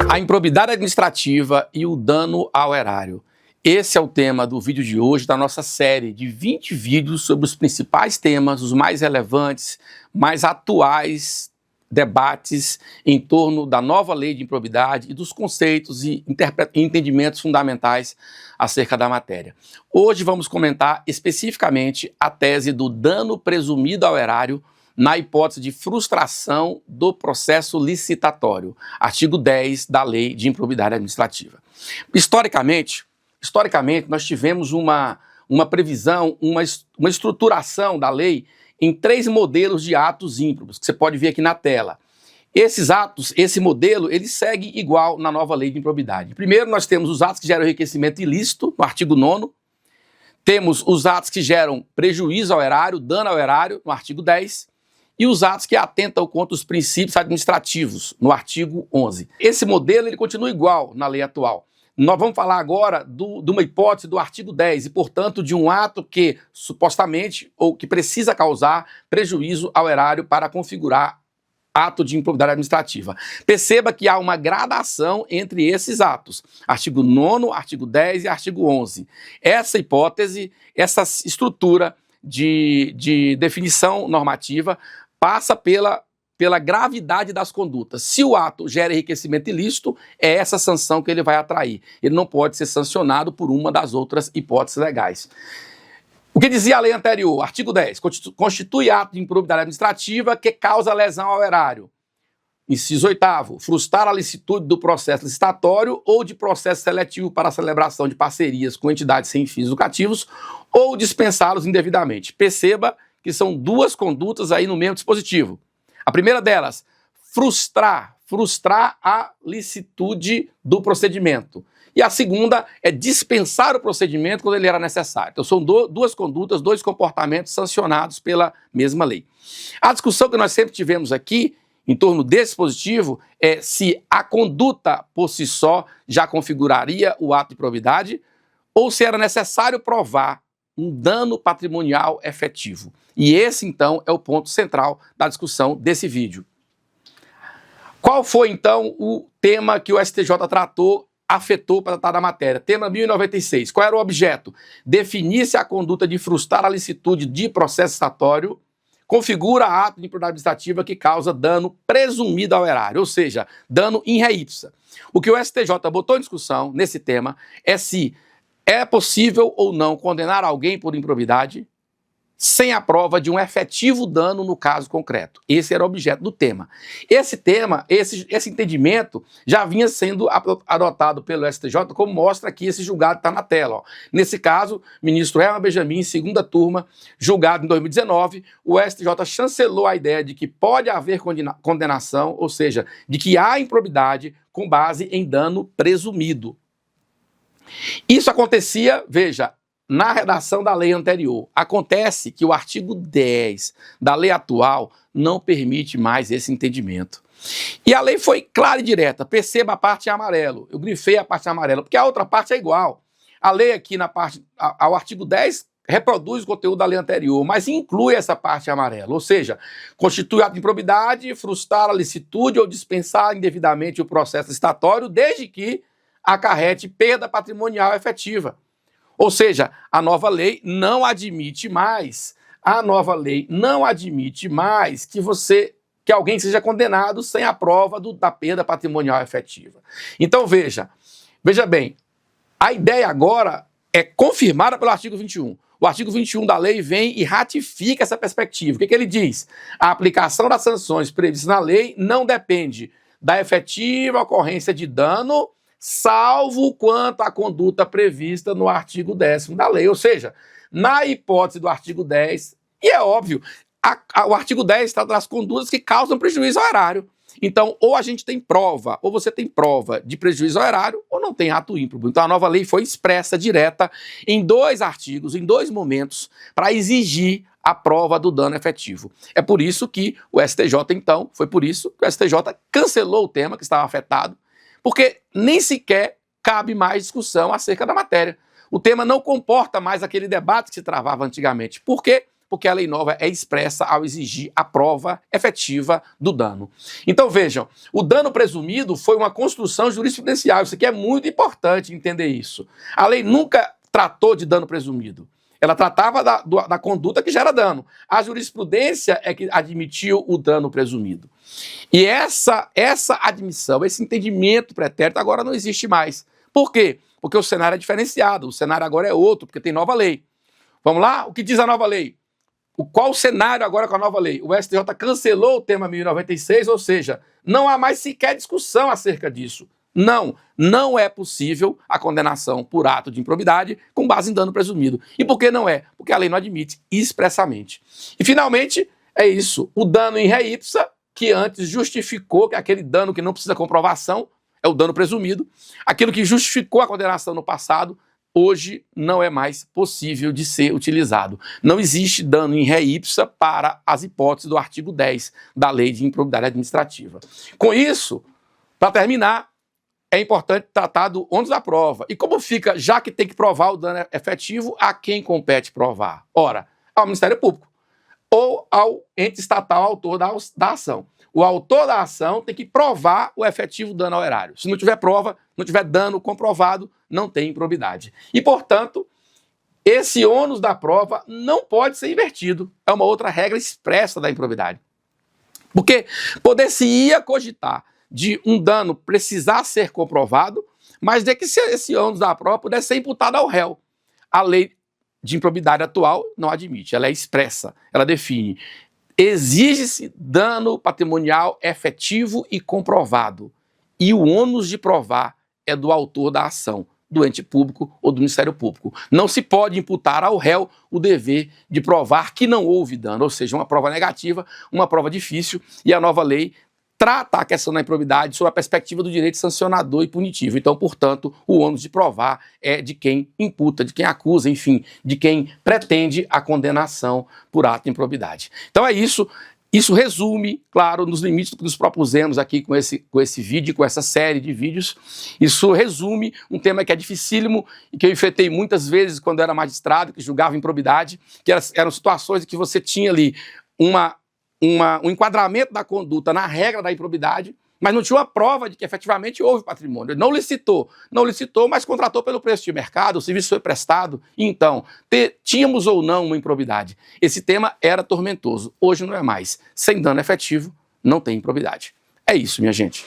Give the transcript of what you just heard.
A improbidade administrativa e o dano ao erário. Esse é o tema do vídeo de hoje, da nossa série de 20 vídeos sobre os principais temas, os mais relevantes, mais atuais debates em torno da nova lei de improbidade e dos conceitos e entendimentos fundamentais acerca da matéria. Hoje vamos comentar especificamente a tese do dano presumido ao erário na hipótese de frustração do processo licitatório, artigo 10 da Lei de Improbidade Administrativa. Historicamente, nós tivemos uma previsão, uma estruturação da lei em 3 modelos de atos ímprobos, que você pode ver aqui na tela. Esses atos, esse modelo, ele segue igual na nova Lei de Improbidade. Primeiro, nós temos os atos que geram enriquecimento ilícito, no artigo 9º. Temos os atos que geram prejuízo ao erário, dano ao erário, no artigo 10º. E os atos que atentam contra os princípios administrativos, no artigo 11º. Esse modelo ele continua igual na lei atual. Nós vamos falar agora de uma hipótese do artigo 10 e, portanto, de um ato que supostamente ou que precisa causar prejuízo ao erário para configurar ato de improbidade administrativa. Perceba que há uma gradação entre esses atos, artigo 9º, artigo 10 e artigo 11. Essa hipótese, essa estrutura de definição normativa passa pela gravidade das condutas. Se o ato gera enriquecimento ilícito, é essa sanção que ele vai atrair. Ele não pode ser sancionado por uma das outras hipóteses legais. O que dizia a lei anterior? Artigo 10. Constitui ato de improbidade administrativa que causa lesão ao erário. Inciso 8º. Frustrar a licitude do processo licitatório ou de processo seletivo para a celebração de parcerias com entidades sem fins lucrativos ou dispensá-los indevidamente. Perceba que são 2 condutas aí no mesmo dispositivo. A primeira delas, frustrar a licitude do procedimento. E a segunda é dispensar o procedimento quando ele era necessário. Então são 2 condutas, 2 comportamentos sancionados pela mesma lei. A discussão que nós sempre tivemos aqui, em torno desse dispositivo, é se a conduta por si só já configuraria o ato de improbidade ou se era necessário provar um dano patrimonial efetivo. E esse, então, é o ponto central da discussão desse vídeo. Qual foi, então, o tema que o STJ afetou para tratar da matéria? Tema 1096. Qual era o objeto? Definir se a conduta de frustrar a licitude de processo licitatório configura ato de improbidade administrativa que causa dano presumido ao erário, ou seja, dano in re ipsa. O que o STJ botou em discussão nesse tema é se é possível ou não condenar alguém por improbidade sem a prova de um efetivo dano no caso concreto. Esse era o objeto do tema. Esse entendimento já vinha sendo adotado pelo STJ, como mostra aqui esse julgado está na tela. Ó. Nesse caso, ministro Herman Benjamin, segunda turma, julgado em 2019, o STJ chancelou a ideia de que pode haver condenação, ou seja, de que há improbidade com base em dano presumido. Isso acontecia, veja, na redação da lei anterior. Acontece que o artigo 10 da lei atual não permite mais esse entendimento. E a lei foi clara e direta. Perceba a parte em amarelo. Eu grifei a parte em amarelo, porque a outra parte é igual. A lei aqui na parte, ao artigo 10, reproduz o conteúdo da lei anterior, mas inclui essa parte em amarelo. Ou seja, constitui ato de improbidade, frustrar a licitude ou dispensar indevidamente o processo licitatório, desde que acarrete perda patrimonial efetiva. Ou seja, a nova lei não admite mais, que alguém seja condenado sem a prova da perda patrimonial efetiva. Então veja bem, a ideia agora é confirmada pelo artigo 21. O artigo 21 da lei vem e ratifica essa perspectiva. O que ele diz? A aplicação das sanções previstas na lei não depende da efetiva ocorrência de dano, salvo quanto à conduta prevista no artigo 10º da lei. Ou seja, na hipótese do artigo 10, e é óbvio, o artigo 10 trata das condutas que causam prejuízo ao erário. Então, ou a gente tem prova, ou você tem prova de prejuízo ao erário, ou não tem ato ímprobo. Então, a nova lei foi expressa, direta, em 2 artigos, em 2 momentos, para exigir a prova do dano efetivo. É por isso que o STJ, então, foi por isso que o STJ cancelou o tema que estava afetado, porque nem sequer cabe mais discussão acerca da matéria. O tema não comporta mais aquele debate que se travava antigamente. Por quê? porque a lei nova é expressa ao exigir a prova efetiva do dano. Então vejam, o dano presumido foi uma construção jurisprudencial, isso aqui é muito importante entender isso. A lei nunca tratou de dano presumido. Ela tratava da conduta que gera dano. A jurisprudência é que admitiu o dano presumido. E essa admissão, esse entendimento pretérito agora não existe mais. Por quê? Porque o cenário é diferenciado, o cenário agora é outro, porque tem nova lei. Vamos lá? O que diz a nova lei? Qual o cenário agora com a nova lei? O STJ cancelou o tema 1096, ou seja, não há mais sequer discussão acerca disso. Não é possível a condenação por ato de improbidade com base em dano presumido. E por que não é? Porque a lei não admite expressamente. E, finalmente, é isso. O dano in re ipsa, que antes justificou que aquele dano que não precisa comprovação é o dano presumido. Aquilo que justificou a condenação no passado, hoje não é mais possível de ser utilizado. Não existe dano in re ipsa para as hipóteses do artigo 10 da Lei de Improbidade Administrativa. Com isso, para terminar, é importante tratar do ônus da prova. E como fica, já que tem que provar o dano efetivo, a quem compete provar? Ora, ao Ministério Público ou ao ente estatal autor da ação. O autor da ação tem que provar o efetivo dano ao erário. Se não tiver prova, não tiver dano comprovado, não tem improbidade. E, portanto, esse ônus da prova não pode ser invertido. É uma outra regra expressa da improbidade. Porque poder-se-ia cogitar de um dano precisar ser comprovado, mas de que esse ônus da prova pudesse ser imputado ao réu. A lei de improbidade atual não admite, ela é expressa, ela define. Exige-se dano patrimonial efetivo e comprovado. E o ônus de provar é do autor da ação, do ente público ou do Ministério Público. Não se pode imputar ao réu o dever de provar que não houve dano, ou seja, uma prova negativa, uma prova difícil, e a nova lei trata a questão da improbidade sob a perspectiva do direito sancionador e punitivo. Então, portanto, o ônus de provar é de quem imputa, de quem acusa, enfim, de quem pretende a condenação por ato de improbidade. Então é isso. Isso resume, claro, nos limites que nos propusemos aqui com esse vídeo, com essa série de vídeos. Isso resume um tema que é dificílimo e que eu enfrentei muitas vezes quando era magistrado, que julgava improbidade, que eram situações em que você tinha ali um enquadramento da conduta na regra da improbidade, mas não tinha uma prova de que efetivamente houve patrimônio. Ele não licitou, mas contratou pelo preço de mercado, o serviço foi prestado, então, tínhamos ou não uma improbidade. Esse tema era tormentoso, hoje não é mais. Sem dano efetivo, não tem improbidade. É isso, minha gente.